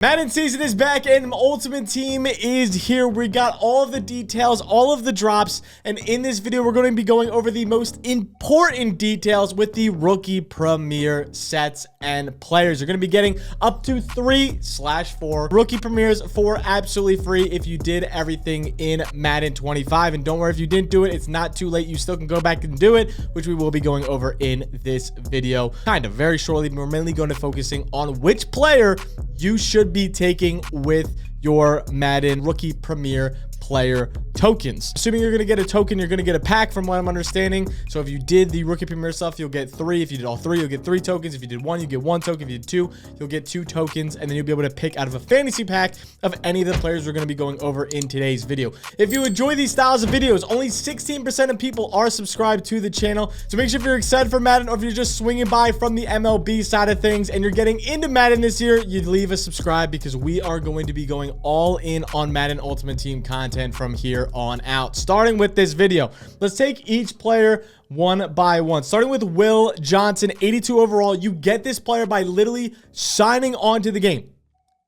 Madden season is back and Ultimate Team is here. We got all of the details, all of the drops, and in this video, we're going to be going over the most important details with the Rookie Premier sets and players. You're going to be getting up to 3/4 Rookie Premiers for absolutely free if you did everything in Madden 25. And don't worry, if you didn't do it, it's not too late. You still can go back and do it, which we will be going over in this video kind of very shortly. We're mainly going to focusing on which player you should be taking with your Madden Rookie Premier player tokens. Assuming you're going to get a token, you're going to get a pack from what I'm understanding. So if you did the Rookie Premier stuff, you'll get 3. If you did all 3, you'll get 3 tokens. If you did 1, you get 1 token. If you did 2, you'll get 2 tokens. And then you'll be able to pick out of a fantasy pack of any of the players we're going to be going over in today's video. If you enjoy these styles of videos, only 16% of people are subscribed to the channel. So make sure if you're excited for Madden or if you're just swinging by from the MLB side of things and you're getting into Madden this year, you leave a subscribe because we are going to be going all in on Madden Ultimate Team content from here on out. Starting with this video, let's take each player one by one. Starting with Will Johnson, 82 overall. You get this player by literally signing on to the game.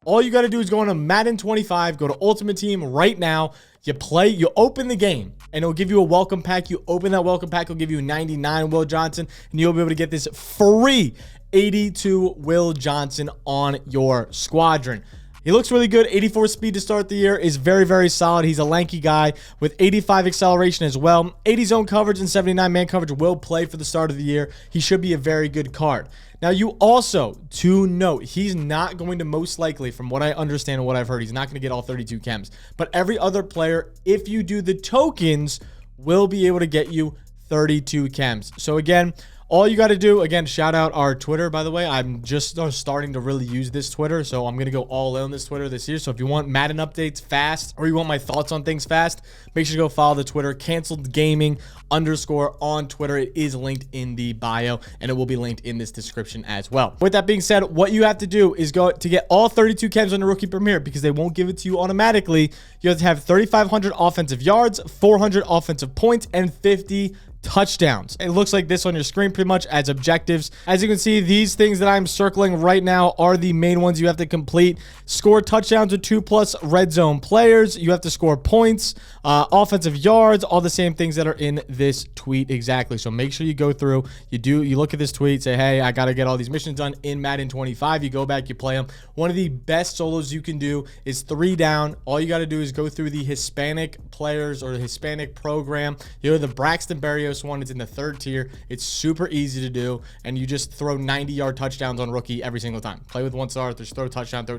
All you got to do is go on to Madden 25, go to Ultimate Team right now. You play, you open the game, and it'll give you a welcome pack. You open that welcome pack, it'll give you 99 Will Johnson, and you'll be able to get this free 82 Will Johnson on your squadron. He looks really good. 84 speed to start the year is very, very solid. He's a lanky guy with 85 acceleration as well. 80 zone coverage and 79 man coverage will play for the start of the year. He should be a very good card. Now, you also, to note, he's not going to most likely, from what I understand and what I've heard, he's not going to get all 32 chems. But every other player, if you do the tokens, will be able to get you 32 chems. So again, all you got to do, again, shout out our Twitter, by the way. I'm just starting to really use this Twitter, so I'm going to go all in on this Twitter this year. So if you want Madden updates fast or you want my thoughts on things fast, make sure to go follow the Twitter, _gaming_ on Twitter. It is linked in the bio, and it will be linked in this description as well. With that being said, what you have to do is go to get all 32 chems on the Rookie Premier because they won't give it to you automatically. You have to have 3,500 offensive yards, 400 offensive points, and 50 touchdowns. It looks like this on your screen pretty much as objectives. As you can see, these things that I'm circling right now are the main ones you have to complete. Score touchdowns with 2+ red zone players. You have to score points, offensive yards, all the same things that are in this tweet exactly. So make sure you go through, you look at this tweet, say, hey, I got to get all these missions done in Madden 25. You go back, you play them. One of the best solos you can do is 3 down. All you got to do is go through the Hispanic players or the Hispanic program. You know, the Braxton Berrios one, it's in the 3rd tier. It's super easy to do, and you just throw 90-yard touchdowns on rookie every single time. Play with 1 star, just throw touchdowns.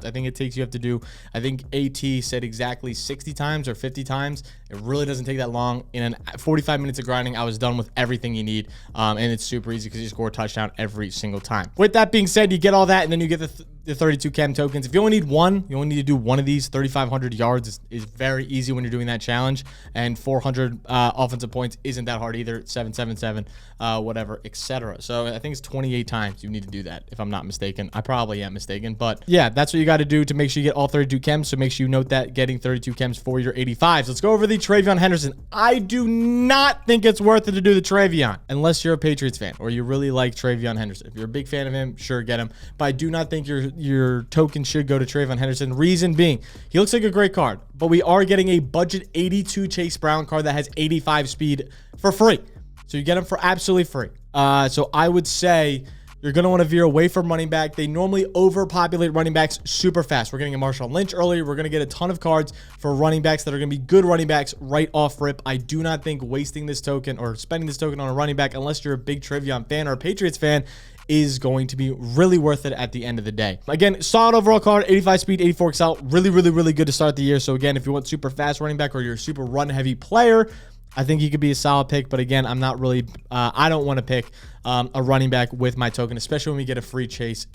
I think it takes, you have to do, I think AT said exactly 60 times or 50 times. It really doesn't take that long. In 45 minutes of grinding, I was done with everything you need, and it's super easy because you score a touchdown every single time. With that being said, you get all that, and then you get the 32 chem tokens. If you only need 1, you only need to do 1 of these. 3,500 yards is very easy when you're doing that challenge, and 400 offensive points isn't that hard either. 777, whatever, etc. So I think it's 28 times you need to do that, if I'm not mistaken. I probably am mistaken, but yeah, that's what you got to do to make sure you get all 32 chems. So make sure you note that, getting 32 chems for your 85s. Let's go over the Travion Henderson. I do not think it's worth it to do the Travion unless you're a Patriots fan or you really like Travion Henderson. If you're a big fan of him, sure, get him. But I do not think your token should go to Travion Henderson. Reason being, he looks like a great card, but we are getting a budget 82 Chase Brown card that has 85 speed for free. So you get him for absolutely free. So I would say you're going to want to veer away from running back. They normally overpopulate running backs super fast. We're getting a Marshawn Lynch earlier. We're going to get a ton of cards for running backs that are going to be good running backs right off rip. I do not think wasting this token or spending this token on a running back, unless you're a big Travion fan or a Patriots fan, is going to be really worth it at the end of the day. Again, solid overall card, 85 speed, 84 excel. Really, really, really good to start the year. So again, if you want super fast running back or you're a super run heavy player, I think he could be a solid pick. But again, I'm not really, I don't want to pick a running back with my token, especially when we get a free Chase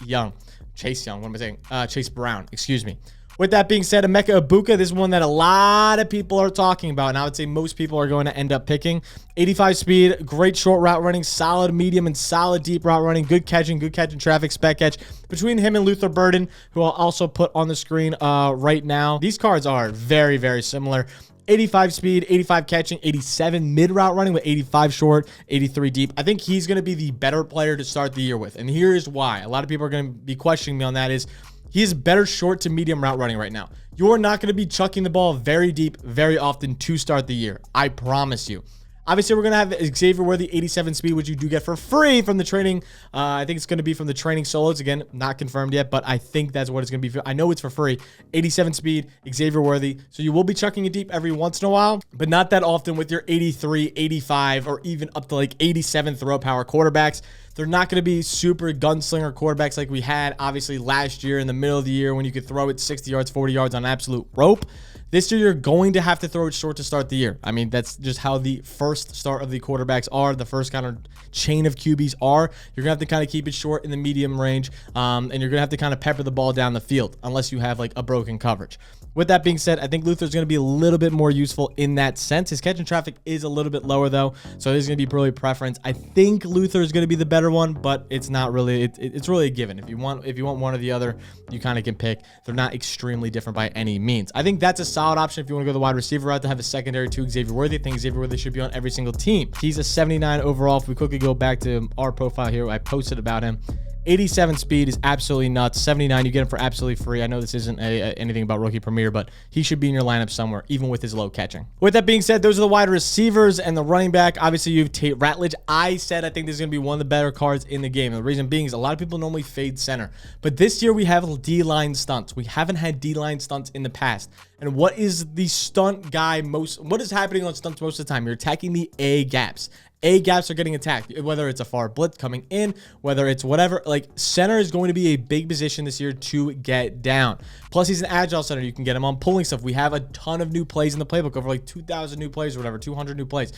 Brown, excuse me. With that being said, Emeka Ibuka, this is one that a lot of people are talking about, and I would say most people are going to end up picking. 85 speed, great short route running, solid medium and solid deep route running, good catching traffic, spec catch. Between him and Luther Burden, who I'll also put on the screen right now, these cards are very, very similar. 85 speed, 85 catching, 87 mid route running with 85 short, 83 deep. I think he's going to be the better player to start the year with. And here is why. A lot of people are going to be questioning me on that is, He is better short to medium route running right now. You're not going to be chucking the ball very deep very often to start the year. I promise you. Obviously, we're going to have Xavier Worthy 87 speed, which you do get for free from the training. I think it's going to be from the training solos. Again, not confirmed yet, but I think that's what it's going to be. I know it's for free. 87 speed, Xavier Worthy. So you will be chucking it deep every once in a while, but not that often with your 83, 85, or even up to like 87 throw power quarterbacks. They're not going to be super gunslinger quarterbacks like we had, obviously, last year in the middle of the year when you could throw it 60 yards, 40 yards on absolute rope. This year, you're going to have to throw it short to start the year. I mean, that's just how the first start of the quarterbacks are. The first kind of chain of QBs are. You're going to have to kind of keep it short in the medium range, and you're going to have to kind of pepper the ball down the field unless you have like a broken coverage. With that being said, I think Luther's going to be a little bit more useful in that sense. His catch and traffic is a little bit lower, though, so it is going to be really preference. I think Luther is going to be the better one, but it's not really. It's really a given. If you want one or the other, you kind of can pick. They're not extremely different by any means. I think that's a solid option if you want to go the wide receiver route to have a secondary to Xavier Worthy. I think Xavier Worthy should be on every single team. He's a 79 overall. If we quickly go back to our profile here, I posted about him. 87 speed is absolutely nuts. 79, you get him for absolutely free. I know this isn't anything about Rookie Premier, but he should be in your lineup somewhere, even with his low catching. With that being said, those are the wide receivers and the running back. Obviously, you have Tate Ratledge. I said I think this is going to be one of the better cards in the game. And the reason being is a lot of people normally fade center. But this year, we have D-line stunts. We haven't had D-line stunts in the past. And what is the stunt guy what is happening on stunts most of the time? You're attacking the A gaps. A gaps are getting attacked, whether it's a far blitz coming in, whether it's whatever. Like, center is going to be a big position this year to get down. Plus, he's an agile center. You can get him on pulling stuff. We have a ton of new plays in the playbook, over like 2,000 new plays or whatever, 200 new plays.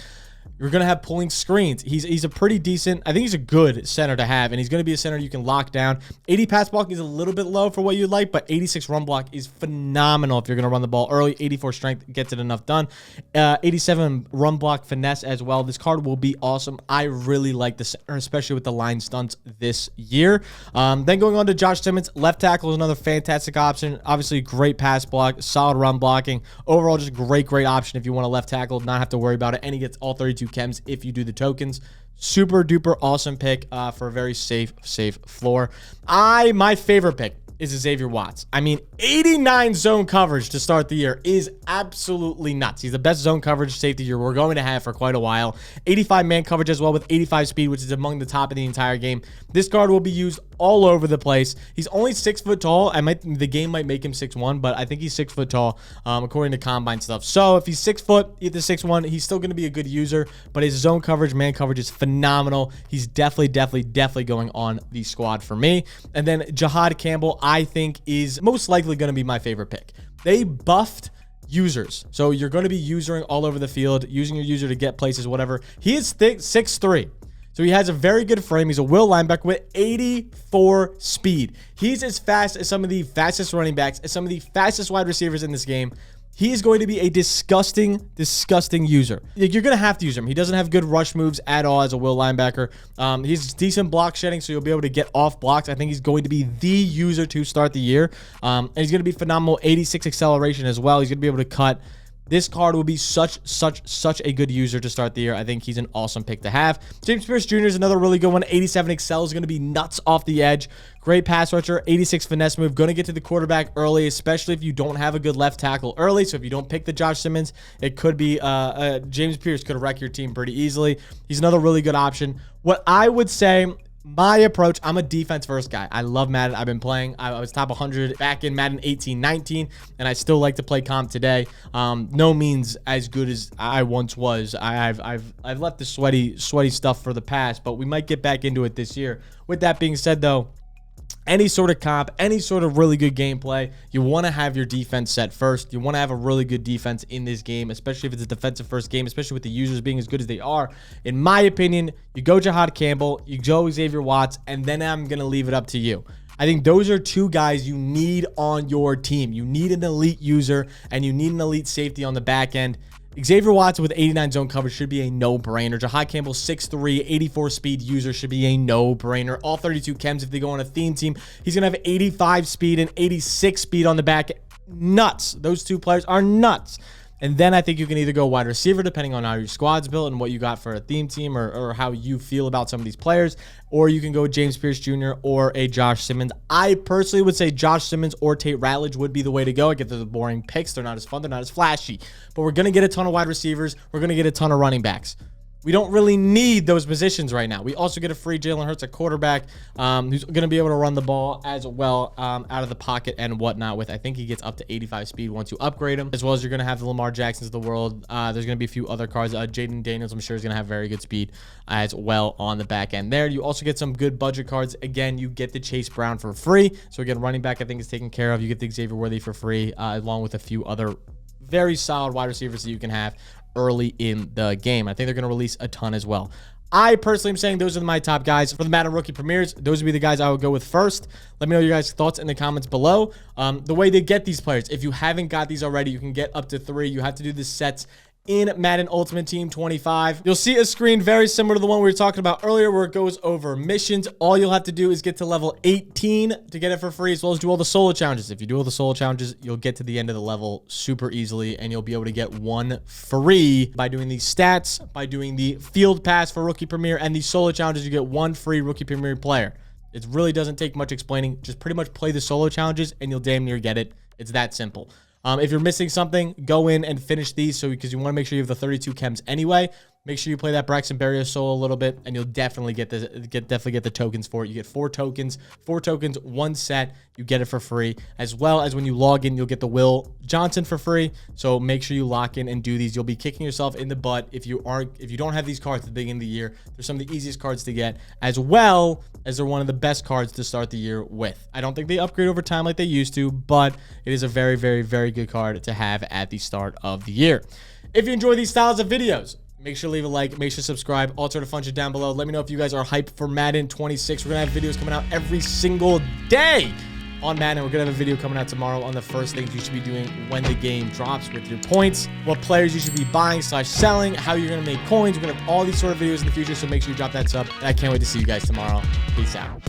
You're going to have pulling screens. He's a pretty decent, I think he's a good center to have, and he's going to be a center you can lock down. 80 pass block is a little bit low for what you'd like, but 86 run block is phenomenal if you're going to run the ball early. 84 strength gets it enough done. 87 run block finesse as well. This card will be awesome. I really like the center, especially with the line stunts this year. Then going on to Josh Simmons, left tackle is another fantastic option. Obviously, great pass block, solid run blocking. Overall, just great option if you want a left tackle, not have to worry about it, and he gets all 32 chems if you do the tokens. Super duper awesome pick for a very safe floor. My favorite pick is Xavier Watts. I mean, 89 zone coverage to start the year is absolutely nuts. He's the best zone coverage safety we're going to have for quite a while. 85 man coverage as well with 85 speed, which is among the top of the entire game. This card will be used all over the place. He's only 6 foot tall. The game might make him 6'1", but I think he's 6 foot tall according to combine stuff. So if he's 6 foot, either 6'1", he's still going to be a good user, but his zone coverage, man coverage is phenomenal. He's definitely going on the squad for me. And then Jahad Campbell, I think, is most likely going to be my favorite pick. They buffed users, so you're going to be usering all over the field, using your user to get places, whatever. He is thick, 6'3", so he has a very good frame. He's a will linebacker with 84 speed. He's as fast as some of the fastest running backs, as some of the fastest wide receivers in this game. He is going to be a disgusting user. You're going to have to use him. He doesn't have good rush moves at all as a will linebacker. He's decent block shedding, so you'll be able to get off blocks. I think he's going to be the user to start the year. And he's going to be phenomenal. 86 acceleration as well. He's going to be able to cut. This card will be such a good user to start the year. I think he's an awesome pick to have. James Pierce Jr. is another really good one. 87 excel is going to be nuts off the edge. Great pass rusher. 86 finesse move. Going to get to the quarterback early, especially if you don't have a good left tackle early. So if you don't pick the Josh Simmons, it could be James Pierce could wreck your team pretty easily. He's another really good option. What I would say, my approach, I'm a defense first guy. I love Madden. I've been playing. I was top 100 back in Madden 18-19, and I still like to play comp today. No means as good as I once was. I've left the sweaty stuff for the past, but we might get back into it this year. With that being said, though, any sort of comp, any sort of really good gameplay, you want to have your defense set first. You want to have a really good defense in this game, especially if it's a defensive first game, especially with the users being as good as they are. In my opinion, you go Jahad Campbell, you go Xavier Watts, and then I'm going to leave it up to you. I think those are two guys you need on your team. You need an elite user, and you need an elite safety on the back end. Xavier Watts with 89 zone coverage should be a no-brainer. Jahad Campbell, 6'3", 84 speed user should be a no-brainer. All 32 chems if they go on a theme team. He's going to have 85 speed and 86 speed on the back. Nuts. Those two players are nuts. And then I think you can either go wide receiver, depending on how your squad's built and what you got for a theme team or how you feel about some of these players, or you can go James Pierce Jr. or a Josh Simmons. I personally would say Josh Simmons or Tate Ratledge would be the way to go. I get the boring picks. They're not as fun. They're not as flashy. But we're going to get a ton of wide receivers. We're going to get a ton of running backs. We don't really need those positions right now. We also get a free Jalen Hurts at quarterback, who's going to be able to run the ball as well out of the pocket and whatnot with. I think he gets up to 85 speed once you upgrade him, as well as you're going to have the Lamar Jacksons of the world. There's going to be a few other cards. Jaden Daniels, I'm sure, is going to have very good speed as well on the back end there. You also get some good budget cards. Again, you get the Chase Brown for free. So again, running back I think is taken care of. You get the Xavier Worthy for free, along with a few other very solid wide receivers that you can have early in the game. I think they're going to release a ton as well. I personally am saying those are my top guys for the Madden Rookie Premieres. Those would be the guys I would go with first. Let me know your guys' thoughts in the comments below. The way they get these players, if you haven't got these already, you can get up to 3. You have to do the sets in Madden Ultimate Team 25. You'll see a screen very similar to the one we were talking about earlier where it goes over missions. All you'll have to do is get to level 18 to get it for free, as well as do all the solo challenges. If you do all the solo challenges, you'll get to the end of the level super easily, and you'll be able to get 1 free by doing these stats, by doing the field pass for Rookie Premier, and these solo challenges, you get 1 free Rookie Premier player. It really doesn't take much explaining. Just pretty much play the solo challenges, and you'll damn near get it. It's that simple. If you're missing something, go in and finish these because you want to make sure you have the 32 chems anyway. Make sure you play that Braxton Berrios solo a little bit, and you'll definitely get the tokens for it. You get 4 tokens, 1 set. You get it for free, as well as when you log in, you'll get the Will Johnson for free. So make sure you lock in and do these. You'll be kicking yourself in the butt if you don't have these cards at the beginning of the year. They're some of the easiest cards to get, as well as they're one of the best cards to start the year with. I don't think they upgrade over time like they used to, but it is a very, very, very good card to have at the start of the year. If you enjoy these styles of videos, make sure to leave a like, make sure to subscribe, alternative function down below. Let me know if you guys are hyped for Madden 26. We're going to have videos coming out every single day on Madden. We're going to have a video coming out tomorrow on the first things you should be doing when the game drops with your points, what players you should be buying/selling, how you're going to make coins. We're going to have all these sort of videos in the future, so make sure you drop that sub. And I can't wait to see you guys tomorrow. Peace out.